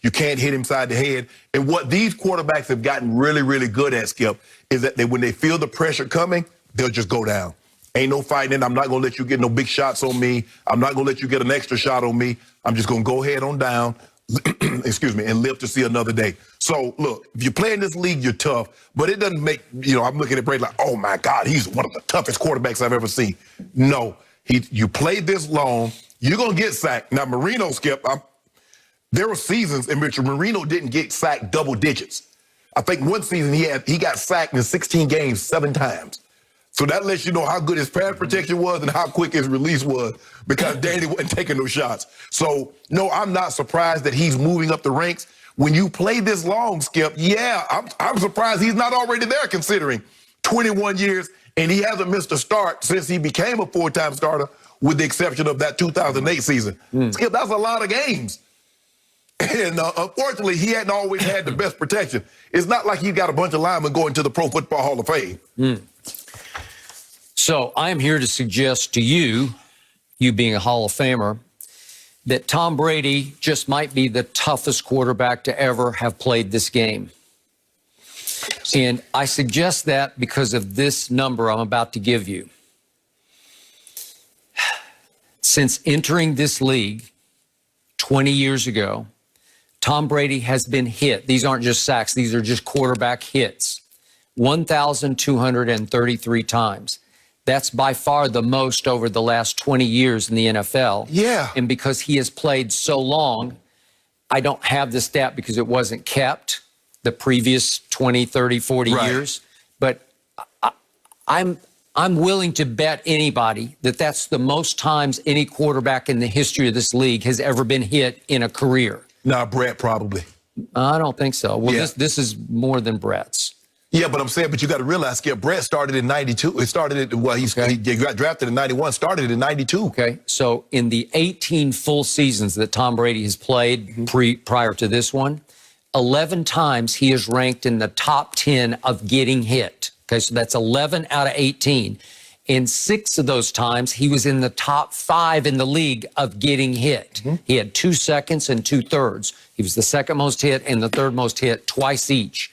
You can't hit him side the head. And what these quarterbacks have gotten really, really good at, Skip, is that when they feel the pressure coming, they'll just go down. Ain't no fighting. I'm not going to let you get no big shots on me. I'm not going to let you get an extra shot on me. I'm just going to go ahead on down, excuse me, and live to see another day. So, look, if you play in this league, you're tough. But it doesn't make, I'm looking at Brady like, oh, my God, he's one of the toughest quarterbacks I've ever seen. No, you played this long, you're going to get sacked. Now, Marino, Skip, there were seasons in which Marino didn't get sacked double digits. I think one season he got sacked in 16 games 7 times. So that lets you know how good his pass protection was and how quick his release was, because Danny wasn't taking no shots. So, no, I'm not surprised that he's moving up the ranks. When you play this long, Skip, yeah, I'm surprised he's not already there, considering 21 years, and he hasn't missed a start since he became a 4-time starter, with the exception of that 2008 season. Skip, that's a lot of games. And unfortunately, he hadn't always had the best protection. It's not like he got a bunch of linemen going to the Pro Football Hall of Fame. So I am here to suggest to you, you being a Hall of Famer, that Tom Brady just might be the toughest quarterback to ever have played this game. And I suggest that because of this number I'm about to give you. Since entering this league 20 years ago, Tom Brady has been hit. These aren't just sacks. These are just quarterback hits. 1,233 times. That's by far the most over the last 20 years in the NFL. Yeah. And because he has played so long, I don't have the stat because it wasn't kept the previous 20, 30, 40 years. But I'm willing to bet anybody that that's the most times any quarterback in the history of this league has ever been hit in a career. Nah, Brett probably. I don't think so. Well, this is more than Brett's. Yeah, but I'm saying, but you got to realize, Skip, Brett started in 92. It started at, well, he got drafted in 91, started in 92. Okay, so in the 18 full seasons that Tom Brady has played prior to this one, 11 times he is ranked in the top 10 of getting hit. Okay, so that's 11 out of 18. In 6 of those times, he was in the top 5 in the league of getting hit. He had 2 seconds and 2/3. He was the second most hit and the third most hit twice each.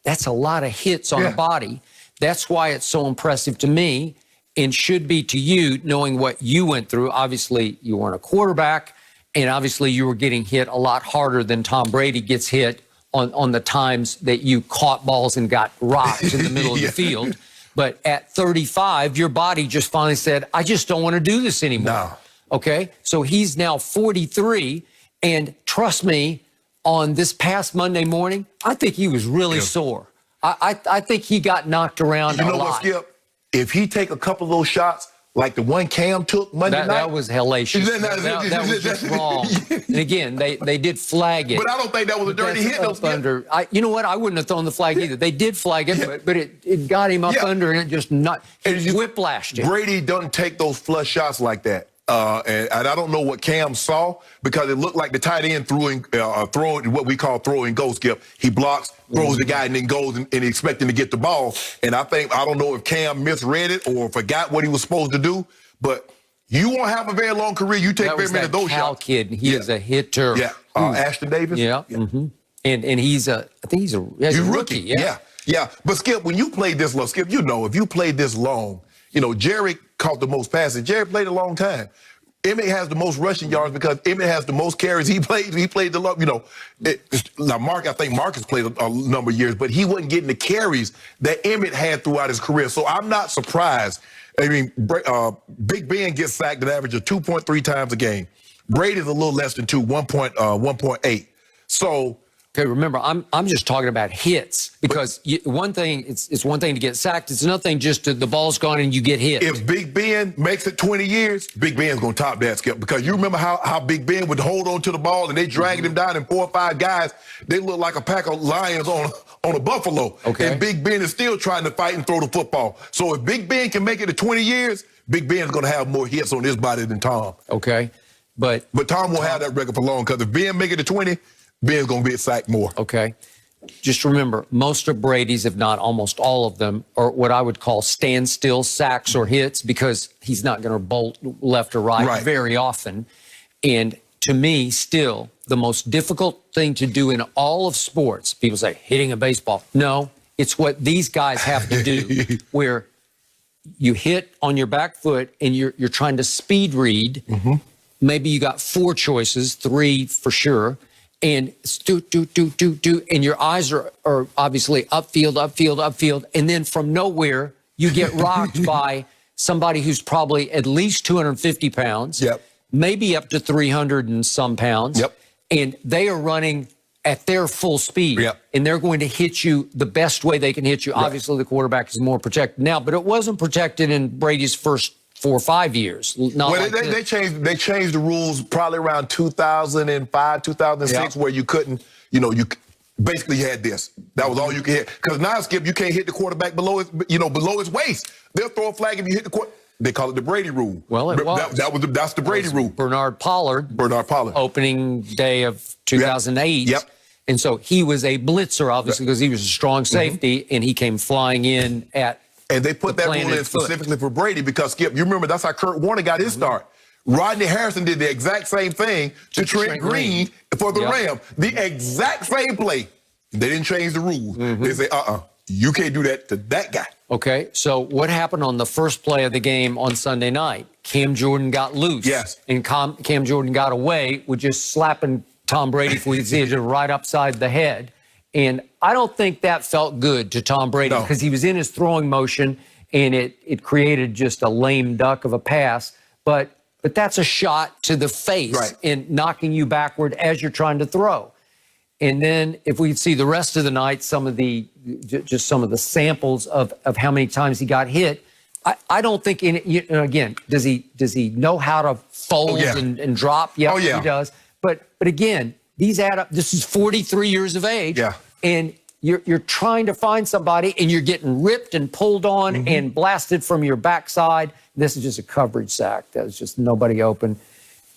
That's a lot of hits on a body. That's why it's so impressive to me and should be to you, knowing what you went through. Obviously, you weren't a quarterback, and obviously you were getting hit a lot harder than Tom Brady gets hit on the times that you caught balls and got rocked in the middle of the field. But at 35, your body just finally said, I just don't want to do this anymore. No. Okay? So he's now 43, and trust me, on this past Monday morning, I think he was really sore. I think he got knocked around a lot. You know what, Skip? If he take a couple of those shots, like the one Cam took Monday night. That was hellacious. That was just wrong. And again, they did flag it. But I don't think that was a dirty hit. You know what? I wouldn't have thrown the flag either. They did flag it, but it got him up under and it just whiplashed him. Brady doesn't take those flush shots like that. And I don't know what Cam saw, because it looked like the tight end throwing what we call throwing goal, Skip. He blocks, throws the guy, and then goes and expecting to get the ball. And I don't know if Cam misread it or forgot what he was supposed to do, but you won't have a very long career. You take very many of those shots. Kid, he is a hitter. Yeah, Ashton Davis. Yeah. And he's I think he's a rookie. Yeah. But Skip, when you played this long, Skip, if you played this long, Jerry caught the most passes. Jerry played a long time. Emmett has the most rushing yards because Emmett has the most carries. He played the long, now I think Marcus played a number of years, but he wasn't getting the carries that Emmett had throughout his career. So I'm not surprised. I mean, Big Ben gets sacked an average of 2.3 times a game. Brady's a little less than 1.8. So. Okay, remember, I'm just talking about hits, because one thing, it's one thing to get sacked. It's another thing just the ball's gone and you get hit. If Big Ben makes it 20 years, Big Ben's going to top that, Skip, because you remember how Big Ben would hold on to the ball and they dragged him down, and 4 or 5 guys, they look like a pack of lions on a buffalo. Okay. And Big Ben is still trying to fight and throw the football. So if Big Ben can make it to 20 years, Big Ben's going to have more hits on his body than Tom. Okay. But Tom won't have that record for long, because if Ben make it to 20, Ben's going to get sacked more. Okay. Just remember, most of Brady's, if not almost all of them, are what I would call standstill sacks or hits, because he's not going to bolt left or right very often. And to me, still, the most difficult thing to do in all of sports. People say hitting a baseball. No, it's what these guys have to do, where you hit on your back foot and you're trying to speed read. Mm-hmm. Maybe you got 4 choices, 3 for sure, and do, and your eyes are obviously upfield, and then from nowhere you get rocked by somebody who's probably at least 250 pounds, Yep. maybe up to 300 and some pounds, Yep. and they are running at their full speed, Yep. and they're going to hit you the best way they can hit you. Right. Obviously, the quarterback is more protected now, but it wasn't protected in Brady's first 4 or 5 years. Not Well, like they changed the rules probably around 2005, 2006, Yeah. where you couldn't, you basically had this. That was all you could hit. Because now, Skip, you can't hit the quarterback below his waist. They'll throw a flag if you hit the quarterback. They call it the Brady rule. Well, it was. That's the Brady rule. Bernard Pollard. Opening day of 2008. Yep. And so he was a blitzer, obviously, because he was a strong safety, and he came flying in at. And they put that rule in specifically for Brady because, Skip, you remember that's how Kurt Warner got his start. Rodney Harrison did the exact same thing to Trent Green for the Rams. The exact same play. They didn't change the rules. They say, you can't do that to that guy. Okay, so what happened on the first play of the game on Sunday night? Cam Jordan got loose. Yes. And Cam Jordan got away with just slapping Tom Brady, if we could see it, just right upside the head. And I don't think that felt good to Tom Brady because he was in his throwing motion, and it created just a lame duck of a pass. But that's a shot to the face and knocking you backward as you're trying to throw. And then if we see the rest of the night, some of the samples of how many times he got hit, I don't think, again, does he know how to fold and drop? Yeah, he does. But again, these add up. This is 43 years of age. Yeah. And you're trying to find somebody, and you're getting ripped and pulled on and blasted from your backside. This is just a coverage sack. There's just nobody open.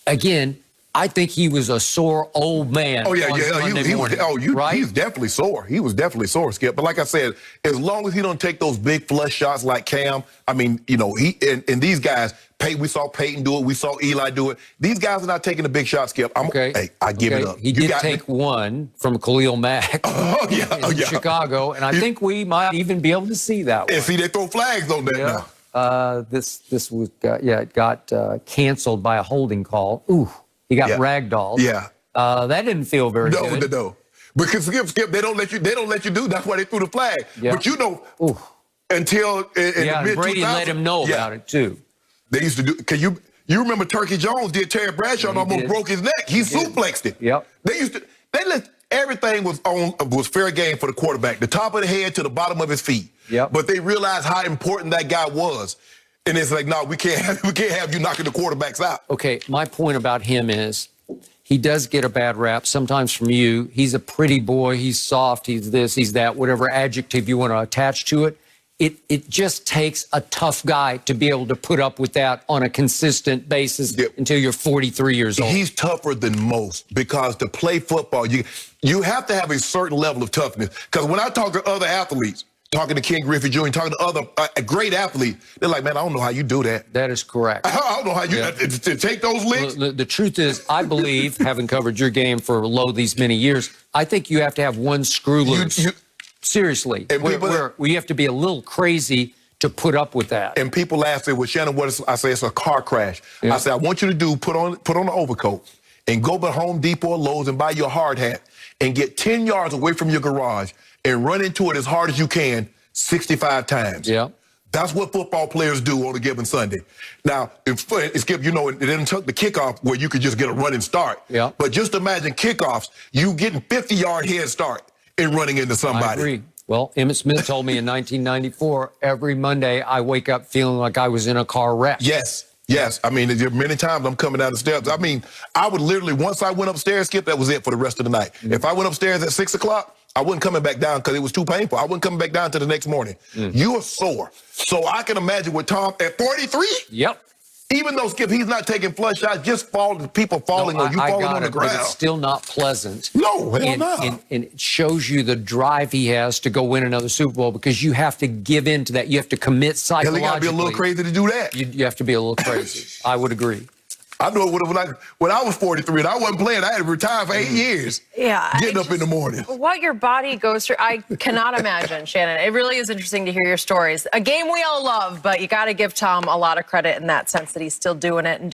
Again, I think he was a sore old man. Oh, yeah, on Sunday morning, right? He's definitely sore. He was definitely sore, Skip. But like I said, as long as he don't take those big flush shots like Cam, I mean, he and these guys, we saw Peyton do it. We saw Eli do it. These guys are not taking the big shot, Skip. Hey, I give it up. He did take one from Khalil Mack in Chicago, and I think we might even be able to see that one. And see, they throw flags on that now. This was, it got canceled by a holding call. Ooh. He got ragdolled. Yeah. That didn't feel very good. No. Because Skip, they don't let you do. That's why they threw the flag. Yeah. But until in the mid-2000s. Brady let him know about it too. They used to do. Can you remember Turkey Jones did Terry Bradshaw and almost broke his neck? He suplexed it. Yep. They let everything was fair game for the quarterback, the top of the head to the bottom of his feet. Yep. But they realized how important that guy was. And it's like, no, we can't have you knocking the quarterbacks out. Okay, my point about him is he does get a bad rap, sometimes from you. He's a pretty boy. He's soft. He's this, he's that, whatever adjective you want to attach to it. It just takes a tough guy to be able to put up with that on a consistent basis until you're 43 years old. He's tougher than most because to play football, you have to have a certain level of toughness. Because when I talk to other athletes, talking to Ken Griffey Jr., talking to other great athletes, they're like, man, I don't know how you do that. That is correct. I don't know how you to take those licks. The truth is, I believe, having covered your game for these many years, I think you have to have one screw loose. Seriously. Where you have to be a little crazy to put up with that. And people ask me, well, Shannon, what is, I say it's a car crash. Yeah. I say, I want you to do, put on an overcoat and go to Home Depot or Lowe's and buy you a hard hat and get 10 yards away from your garage and run into it as hard as you can 65 times. Yeah. That's what football players do on a given Sunday. Now, Skip, it didn't take the kickoff where you could just get a running start. Yeah. But just imagine kickoffs, you getting 50-yard head start and running into somebody. I agree. Well, Emmitt Smith told me in 1994, every Monday I wake up feeling like I was in a car wreck. Yes. I mean, there are many times I'm coming down the steps. I mean, I would literally, once I went upstairs, Skip, that was it for the rest of the night. If I went upstairs at 6 o'clock, I wasn't coming back down because it was too painful. I wasn't coming back down to the next morning. You are sore. So I can imagine with Tom at 43. Yep. Even though, Skip, he's not taking flush shots, just people falling on you, falling on the ground. But it's still not pleasant. No, hell no. And it shows you the drive he has to go win another Super Bowl because you have to give in to that. You have to commit psychologically. Hell, you got to be a little crazy to do that. You have to be a little crazy. I would agree. I know what it was like when I was 43 and I wasn't playing. I had to retire for 8 years. Yeah. Getting up in the morning. What your body goes through, I cannot imagine, Shannon. It really is interesting to hear your stories. A game we all love, but you got to give Tom a lot of credit in that sense that he's still doing it and